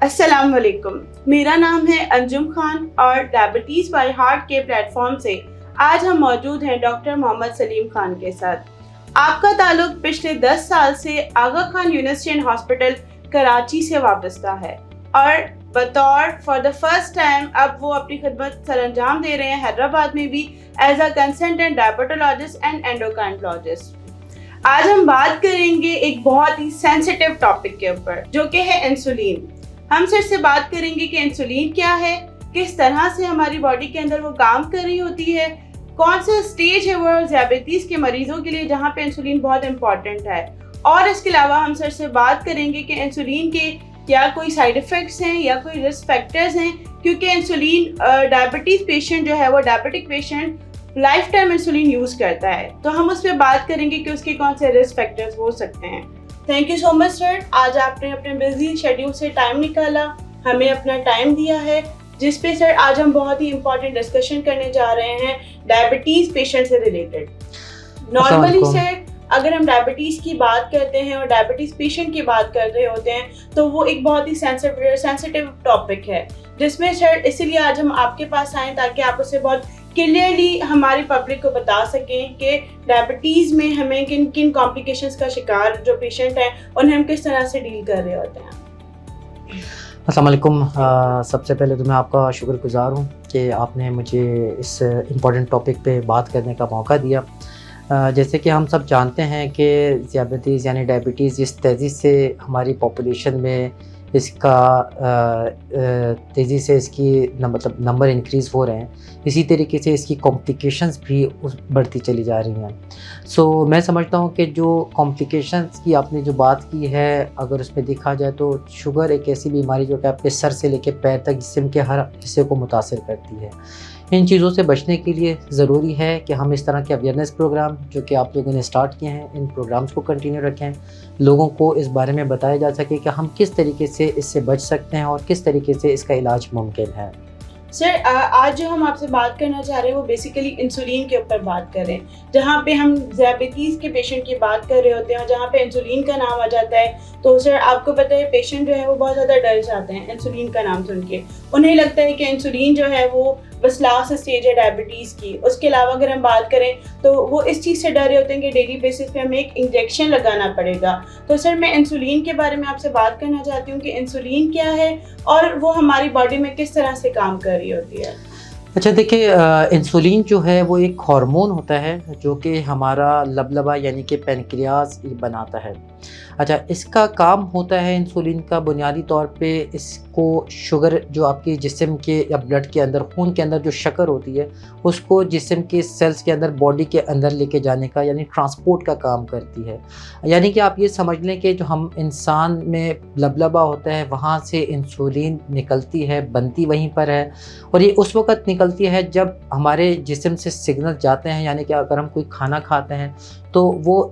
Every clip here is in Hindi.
अस्सलाम वालेकुम। मेरा नाम है अंजुम खान और डायबिटीज़ बाय हार्ट के प्लेटफॉर्म से आज हम मौजूद हैं डॉक्टर मोहम्मद सलीम खान के साथ। आपका ताल्लुक पिछले 10 साल से Aga Khan university and hospital Karachi से वाबस्ता है और बतौर फॉर द फर्स्ट टाइम अब वो अपनी खिदमत सरअंजाम दे रहे हैं हैदराबाद में भी as a consultant diabetologist and endocrinologist. आज हम बात करेंगे एक बहुत ही सेंसिटिव टॉपिक के ऊपर जो कि है इंसुलिन। हम सर से बात करेंगे कि इंसुलिन क्या है, किस तरह से हमारी बॉडी के अंदर वो काम कर रही होती है, कौन सा स्टेज है वो डायबिटीज़ के मरीजों के लिए जहाँ पे इंसुलिन बहुत इंपॉर्टेंट है, और इसके अलावा हम सर से बात करेंगे कि इंसुलिन के क्या कोई साइड इफ़ेक्ट्स हैं या कोई रिस्क फैक्टर्स हैं, क्योंकि इंसुलिन डायबिटीज़ पेशेंट जो है वो diabetic patient life time insulin use करता है, तो हम उस पर बात करेंगे कि उसके कौन से रिस्क फैक्टर्स हो सकते हैं। Thank you so much sir, आज आपने अपने बिजी शेड्यूल से टाइम निकाला, हमें अपना टाइम दिया है, जिस पे सर आज हम बहुत ही इम्पोर्टेंट डिस्कशन करने जा रहे हैं डायबिटीज़ पेशेंट से रिलेटेड। नॉर्मली सर अगर हम डायबिटीज़ की बात करते हैं और डायबिटीज़ पेशेंट की बात कर रहे होते हैं तो वो एक बहुत ही सेंसिटिव टॉपिक है, जिसमें सर इसीलिए आज हम आपके पास आए ताकि आप उससे बहुत क्लियरली हमारी पब्लिक को बता सकें कि डायबिटीज़ में हमें किन किन कॉम्प्लिकेशंस का शिकार जो पेशेंट हैं उन्हें हम किस तरह से डील कर रहे होते हैं। अस्सलाम वालेकुम। सबसे पहले तो मैं आपका शुक्रगुज़ार हूँ कि आपने मुझे इस इम्पॉर्टेंट टॉपिक पे बात करने का मौका दिया। जैसे कि हम सब जानते हैं कि ज़ियादतीज़ यानी डायबिटीज़ जिस तेज़ी से हमारी पॉपुलेशन में इसका तेज़ी से इसकी मतलब नंबर इंक्रीज़ हो रहे हैं, इसी तरीके से इसकी कॉम्प्लिकेशंस भी बढ़ती चली जा रही हैं। सो मैं समझता हूँ कि जो कॉम्प्लिकेशंस की आपने जो बात की है, अगर उसमें देखा जाए तो शुगर एक ऐसी बीमारी जो कि आपके सर से लेकर पैर तक जिस्म के हर हिस्से को मुतासिर करती है। इन चीज़ों से बचने के लिए ज़रूरी है कि हम इस तरह के अवेयरनेस प्रोग्राम जो कि आप लोगों ने स्टार्ट किए हैं, इन प्रोग्राम्स को कंटिन्यू रखें, लोगों को इस बारे में बताया जा सके कि हम किस तरीके से इससे बच सकते हैं और किस तरीके से इसका इलाज मुमकिन है। सर आज जो हम आपसे बात करना चाह रहे हैं वो बेसिकली इंसुलिन के ऊपर बात कर रहे हैं, जहाँ पे हम डायबिटीज़ के पेशेंट की बात कर रहे होते हैं और जहाँ पे इंसुलिन का नाम आ जाता है तो सर आपको पता है पेशेंट जो है वो बहुत ज़्यादा डर जाते हैं इंसुलिन का नाम सुन के। उन्हें लगता है कि इंसुलिन जो है वो बस लास्ट स्टेज है डायबिटीज़ की। उसके अलावा अगर हम बात करें तो वो इस चीज़ से डर रहे होते हैं कि डेली बेसिस पे हमें एक इंजेक्शन लगाना पड़ेगा। तो सर मैं इंसुलिन के बारे में आपसे बात करना चाहती हूँ कि इंसुलिन क्या है और वो हमारी बॉडी में किस तरह से काम कर रही होती है। अच्छा देखिए, इंसुलिन जो है वो एक हार्मोन होता है जो कि हमारा लबलबा यानी कि पैनक्रियाज बनाता है। अच्छा, इसका काम होता है इंसुलिन का बुनियादी तौर पे इसको शुगर जो आपके जिस्म के या ब्लड के अंदर खून के अंदर जो शक्कर होती है उसको जिस्म के सेल्स के अंदर बॉडी के अंदर लेके जाने का यानी ट्रांसपोर्ट का काम करती है। यानी कि आप ये समझ लें कि जो हम इंसान में लबलबा होता है वहाँ से इंसुलिन निकलती है, बनती वहीं पर है, और ये उस वक़्त निकलती है जब हमारे जिस्म से सिग्नल जाते हैं। यानी कि अगर हम कोई खाना खाते हैं तो वो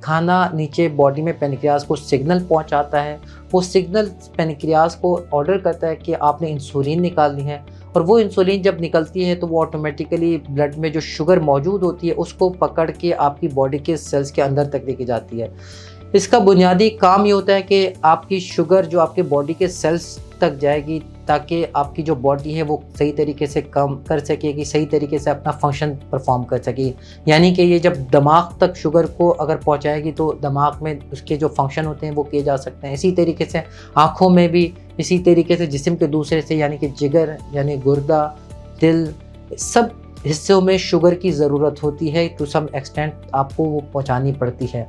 खाना नीचे बॉडी में पैनक्रियाज को सिग्नल पहुंचाता है, वो सिग्नल पैनक्रियाज को ऑर्डर करता है कि आपने इंसुलिन निकालनी है, और वो इंसुलिन जब निकलती है तो वो ऑटोमेटिकली ब्लड में जो शुगर मौजूद होती है उसको पकड़ के आपकी बॉडी के सेल्स के अंदर तक लेके जाती है। इसका बुनियादी काम ये होता है कि आपकी शुगर जो आपके बॉडी के सेल्स तक जाएगी ताकि आपकी जो बॉडी है वो सही तरीके से काम कर सकेगी, सही तरीके से अपना फंक्शन परफॉर्म कर सकेगी। यानी कि ये जब दिमाग तक शुगर को अगर पहुंचाएगी तो दिमाग में उसके जो फंक्शन होते हैं वो किए जा सकते हैं। इसी तरीके से आँखों में भी, इसी तरीके से जिस्म के दूसरे से यानी कि जिगर यानी गुर्दा, दिल, सब हिस्सों में शुगर की ज़रूरत होती है। टू सम एक्सटेंट आपको वो पहुंचानी पड़ती है।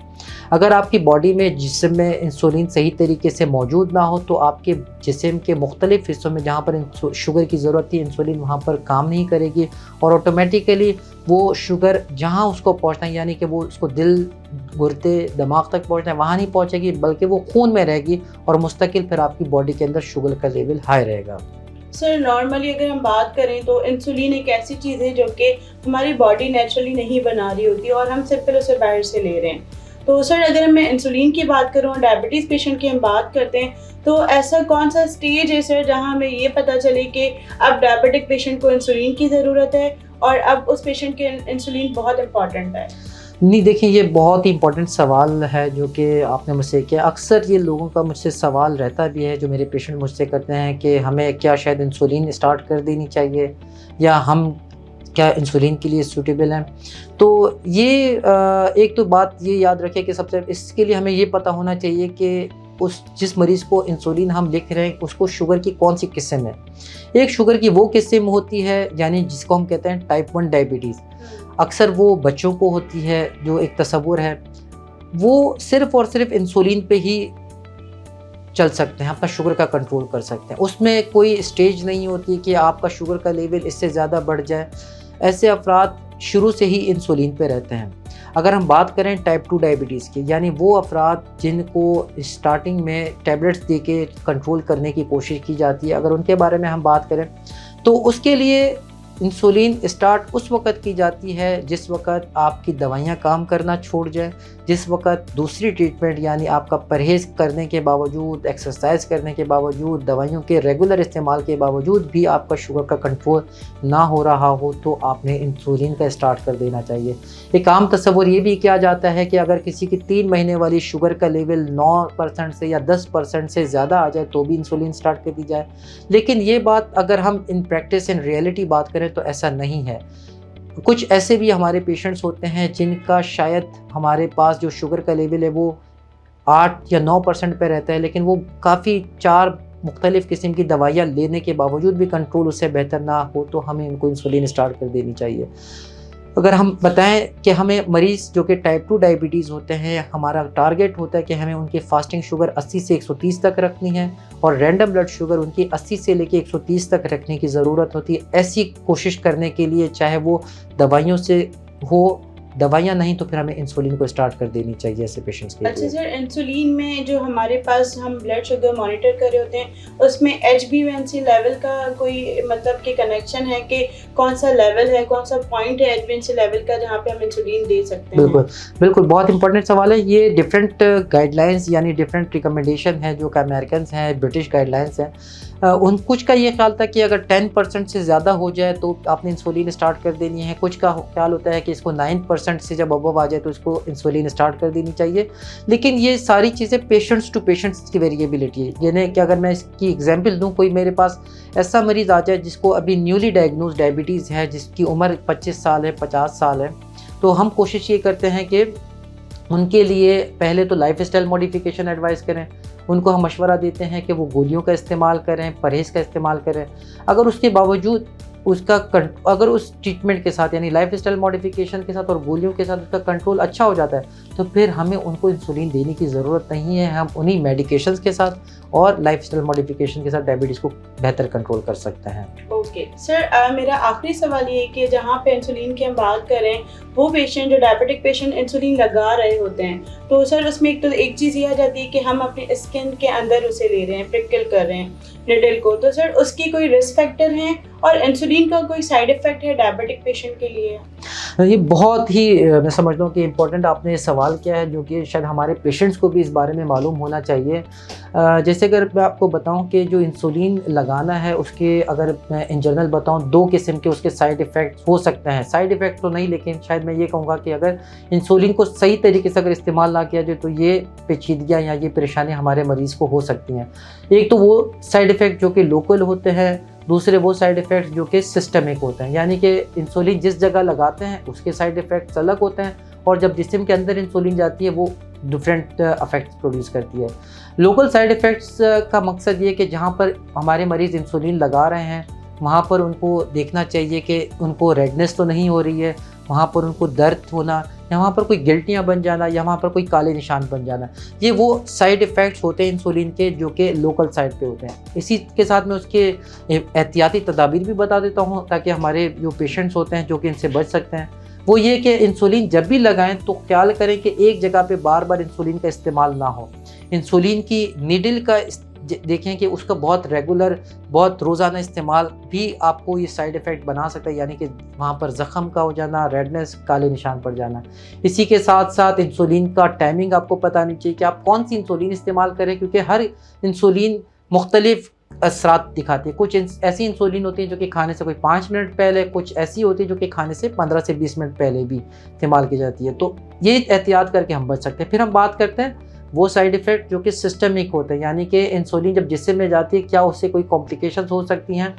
अगर आपकी बॉडी में जिस्म में इंसुलिन सही तरीके से मौजूद ना हो तो आपके जिस्म के मुख्तलिफ हिस्सों में जहाँ पर शुगर की ज़रूरत थी इंसुलिन वहाँ पर काम नहीं करेगी, और ऑटोमेटिकली वो शुगर जहाँ उसको पहुँचना है यानी कि वो उसको दिल, गुर्दे, दिमाग तक पहुँचना है वहाँ नहीं पहुँचेगी, बल्कि वो खून में रहेगी और मुस्तकिल फिर आपकी बॉडी के अंदर शुगर का लेवल हाई रहेगा। सर नॉर्मली अगर हम बात करें तो इंसुलिन एक ऐसी चीज़ है जो कि हमारी बॉडी नेचुरली नहीं बना रही होती और हम सिंपल उसे बाहर से ले रहे हैं। तो सर अगर मैं इंसुलिन की बात करूँ, डायबिटीज़ पेशेंट की हम बात करते हैं तो ऐसा कौन सा स्टेज है सर जहाँ हमें ये पता चले कि अब डायबिटिक पेशेंट को इंसुलिन की ज़रूरत है और अब उस पेशेंट के इंसुलिन बहुत इंपॉर्टेंट है? नहीं, देखिए ये बहुत ही इम्पोर्टेंट सवाल है जो कि आपने मुझसे किया। अक्सर ये लोगों का मुझसे सवाल रहता भी है, जो मेरे पेशेंट मुझसे करते हैं कि हमें क्या शायद इंसुलिन स्टार्ट कर देनी चाहिए, या हम क्या इंसुलिन के लिए सूटेबल हैं। तो ये एक तो बात ये याद रखें कि सबसे इसके लिए हमें ये पता होना चाहिए कि उस जिस मरीज़ को इंसुलिन हम लिख रहे हैं उसको शुगर की कौन सी किस्म है। एक शुगर की वो किस्म होती है यानी जिसको हम कहते हैं टाइप 1 डायबिटीज़। अक्सर वो बच्चों को होती है, जो एक तस्वुर है, वो सिर्फ़ और सिर्फ इंसुलिन पे ही चल सकते हैं, अपना शुगर का कंट्रोल कर सकते हैं। उसमें कोई स्टेज नहीं होती कि आपका शुगर का लेवल इससे ज़्यादा बढ़ जाए। ऐसे अफराद शुरू से ही इंसुलिन पे रहते हैं। अगर हम बात करें टाइप 2 डायबिटीज़ की, यानी वो अफराद जिनको स्टार्टिंग में टैबलेट्स दे के कंट्रोल करने की कोशिश की जाती है, अगर उनके बारे में हम बात करें तो उसके लिए इंसुलिन स्टार्ट उस वक़्त की जाती है जिस वक़्त आपकी दवाइयाँ काम करना छोड़ जाएँ, जिस वक़्त दूसरी ट्रीटमेंट यानी आपका परहेज़ करने के बावजूद, एक्सरसाइज करने के बावजूद, दवाइयों के रेगुलर इस्तेमाल के बावजूद भी आपका शुगर का कंट्रोल ना हो रहा हो, तो आपने इंसुलिन का स्टार्ट कर देना चाहिए। एक आम तस्वुर ये भी किया जाता है कि अगर किसी की 3 महीने वाली शुगर का लेवल 9% से या 10% से ज़्यादा आ जाए तो भी इंसुलिन स्टार्ट कर दी जाए। लेकिन ये बात अगर हम इन प्रैक्टिस इन रियलिटी बात करें तो ऐसा नहीं है। कुछ ऐसे भी हमारे पेशेंट्स होते हैं जिनका शायद हमारे पास जो शुगर का लेवल है वो 8 या 9% पे रहता है, लेकिन वो काफ़ी 4 मुख्तलिफ़ किस्म की दवाइयाँ लेने के बावजूद भी कंट्रोल उससे बेहतर ना हो, तो हमें उनको इंसुलिन स्टार्ट कर देनी चाहिए। अगर हम बताएं कि हमें मरीज़ जो कि टाइप 2 डायबिटीज़ होते हैं, हमारा टारगेट होता है कि हमें उनकी फास्टिंग शुगर 80 से 130 तक रखनी है और रैंडम ब्लड शुगर उनकी 80 से लेके 130 तक रखने की ज़रूरत होती है। ऐसी कोशिश करने के लिए चाहे वो दवाइयों से हो, दवाइयाँ नहीं तो फिर हमें इंसुलिन को स्टार्ट कर देनी चाहिए ऐसे पेशेंट्स के अच्छा लिए। सर, इंसुलिन में जो हमारे पास हम ब्लड शुगर मॉनिटर कर रहे होते हैं उसमें HbA1c लेवल का कोई मतलब कि कनेक्शन है कि कौन सा लेवल है, कौन सा पॉइंट है HbA1c लेवल का जहाँ पे हम इंसुलिन दे सकते हैं? बिल्कुल, बिल्कुल, बहुत इंपॉर्टेंट सवाल है। ये डिफरेंट गाइडलाइंस यानी डिफरेंट रिकमेंडेशन है जो कि अमेरिकन्स हैं, ब्रिटिश गाइडलाइंस हैं। उन कुछ का ये ख्याल था कि अगर 10% से ज़्यादा हो जाए तो आपने इंसुलिन स्टार्ट कर देनी है। कुछ का ख्याल होता है कि इसको 9% से जब अबव आ जाए तो इसको इंसुलिन स्टार्ट कर देनी चाहिए। लेकिन ये सारी चीज़ें पेशेंट्स टू पेशेंट्स की वेरिएबिलिटी है। यानी कि अगर मैं इसकी एग्जांपल दूँ, कोई मेरे पास ऐसा मरीज़ आ जाए जिसको अभी न्यूली डायग्नोज डायबिटीज़ है, जिसकी उम्र 25 साल है, 50 साल है, तो हम कोशिश ये करते हैं कि उनके लिए पहले तो लाइफस्टाइल मॉडिफिकेशन एडवाइस करें। उनको हम मशवरा देते हैं कि वो गोलियों का इस्तेमाल करें, परहेज़ का इस्तेमाल करें। अगर उसके बावजूद अगर उस ट्रीटमेंट के साथ यानी लाइफस्टाइल मॉडिफिकेशन के साथ और गोलियों के साथ उसका कंट्रोल अच्छा हो जाता है तो फिर हमें उनको इंसुलिन देने की ज़रूरत नहीं है। हम उन्हीं मेडिकेशंस के साथ और लाइफस्टाइल मॉडिफिकेशन के साथ डायबिटीज़ को बेहतर कंट्रोल कर सकते हैं। ओके सर, मेरा आखिरी सवाल ये है कि जहाँ पे इंसुलिन की हम बात करें, वो पेशेंट जो डायबिटिक पेशेंट इंसुलिन लगा रहे होते हैं, तो सर उसमें एक चीज़ ये आ जाती है कि हम अपनी स्किन के अंदर उसे ले रहे हैं, प्रिकल कर रहे हैं निडल को, तो सर उसकी कोई रिस्क फैक्टर हैं और इंसुलिन का कोई साइड इफ़ेक्ट है डायबिटिक पेशेंट के लिए? ये बहुत ही मैं समझता हूँ कि इम्पोर्टेंट आपने सवाल किया है, जो कि शायद हमारे पेशेंट्स को भी इस बारे में मालूम होना चाहिए। जैसे अगर मैं आपको बताऊँ कि जो इंसुलिन लगाना है उसके अगर मैं इन जनरल बताऊँ 2 किस्म के उसके साइड इफ़ेक्ट्स हो सकते हैं। साइड इफ़ेक्ट तो नहीं, लेकिन शायद मैं ये कहूँगा कि अगर इंसुलिन को सही तरीके से अगर इस्तेमाल ना किया जाए तो ये पेचीदगियाँ या ये परेशानियाँ हमारे मरीज़ को हो सकती हैं। एक तो वो साइड इफ़ेक्ट जो कि लोकल होते हैं, दूसरे वो साइड इफ़ेक्ट्स जो कि सिस्टमिक होते हैं, यानी कि इंसुलिन जिस जगह लगाते हैं उसके साइड इफ़ेक्ट्स अलग होते हैं और जब जिस्म के अंदर इंसुलिन जाती है वो डिफरेंट इफ़ेक्ट्स प्रोड्यूस करती है। लोकल साइड इफ़ेक्ट्स का मकसद ये कि जहाँ पर हमारे मरीज़ इंसुलिन लगा रहे हैं वहाँ पर उनको देखना चाहिए कि उनको रेडनेस तो नहीं हो रही है, वहाँ पर उनको दर्द होना या वहाँ पर कोई गिल्टियाँ बन जाना या वहाँ पर कोई काले निशान बन जाना, ये वो साइड इफ़ेक्ट्स होते हैं इंसुलिन के जो कि लोकल साइड पे होते हैं। इसी के साथ मैं उसके एहतियाती तदाबीर भी बता देता हूँ ताकि हमारे जो पेशेंट्स होते हैं जो कि इनसे बच सकते हैं। वो ये कि इंसुलिन जब भी लगाएं तो ख्याल करें कि एक जगह पे बार बार इंसुलिन का इस्तेमाल ना हो। इंसुलिन की नीडल का देखें कि उसका बहुत रेगुलर, बहुत रोज़ाना इस्तेमाल भी आपको ये साइड इफ़ेक्ट बना सकता है, यानी कि वहाँ पर ज़ख़म का हो जाना, रेडनेस, काले निशान पड़ जाना। इसी के साथ साथ इंसुलिन का टाइमिंग आपको पता नहीं चाहिए कि आप कौन सी इंसुलिन इस्तेमाल करें, क्योंकि हर इंसुलिन मुख्तलिफ असरात दिखाती है। कुछ ऐसी इंसुलिन होती है जो कि खाने से कोई 5 मिनट पहले, कुछ ऐसी होती है जो कि खाने से 15 से 20 मिनट पहले भी इस्तेमाल की जाती है। तो ये एहतियात करके हम बच सकते हैं। फिर हम बात करते हैं वो साइड इफ़ेक्ट जो कि सिस्टमिक होते हैं, यानी कि इंसुलिन जब जिस्म में जाती है, क्या उससे कोई कॉम्प्लिकेशंस हो सकती हैं?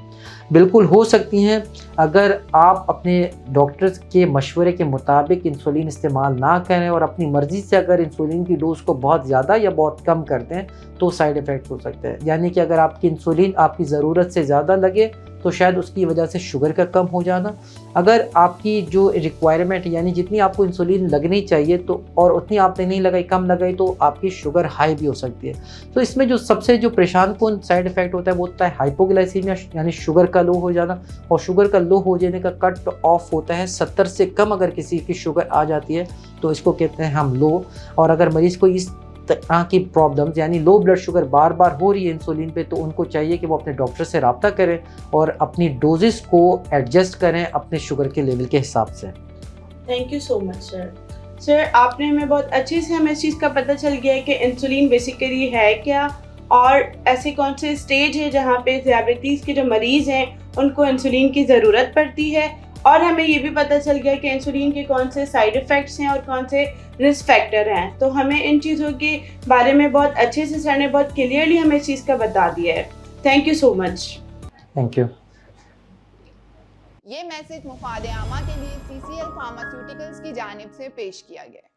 बिल्कुल हो सकती हैं। अगर आप अपने डॉक्टर्स के मशवरे के मुताबिक इंसुलिन इस्तेमाल ना करें और अपनी मर्ज़ी से अगर इंसुलिन की डोज़ को बहुत ज़्यादा या बहुत कम कर दें तो साइड इफ़ेक्ट हो सकते हैं। यानी कि अगर आपकी इंसुलिन आपकी ज़रूरत से ज़्यादा लगे तो शायद उसकी वजह से शुगर का कम हो जाना। अगर आपकी जो रिक्वायरमेंट यानी जितनी आपको इंसुलिन लगनी चाहिए तो और उतनी आपने नहीं लगाई, कम लगाई, तो आपकी शुगर हाई भी हो सकती है। तो इसमें जो सबसे जो परेशान कौन साइड इफ़ेक्ट होता है वो होता है हाइपोग्लाइसीमिया, यानी शुगर का लो हो जाना। और शुगर का लो हो जाने का कट ऑफ होता है 70 से कम। अगर किसी की शुगर आ जाती है तो इसको कहते हैं हम लो। और अगर मरीज़ को इस तरह की प्रॉब्लम्स यानी लो ब्लड शुगर बार बार हो रही है इंसुलिन पे, तो उनको चाहिए कि वो अपने डॉक्टर से रब्ता करें और अपनी डोजेस को एडजस्ट करें अपने शुगर के लेवल के हिसाब से। Thank you so much sir. Sir, आपने हमें बहुत अच्छे से हमें इस चीज़ का पता चल गया है कि इंसुलिन बेसिकली है क्या और ऐसे कौन से स्टेज है जहाँ पे डायबिटीज़ के जो मरीज़ हैं उनको इंसुलिन की ज़रूरत पड़ती है, और हमें ये भी पता चल गया कि इंसुलिन के कौन से साइड इफ़ेक्ट्स हैं और कौन से रिस्क फैक्टर हैं। तो हमें इन चीज़ों के बारे में बहुत अच्छे से सर ने बहुत क्लियरली हमें इस चीज़ का बता दिया है। Thank you so much. Thank you. ये मैसेज मुफाद आमा के लिए CCL फार्मास्यूटिकल्स की जानिब से पेश किया गया है।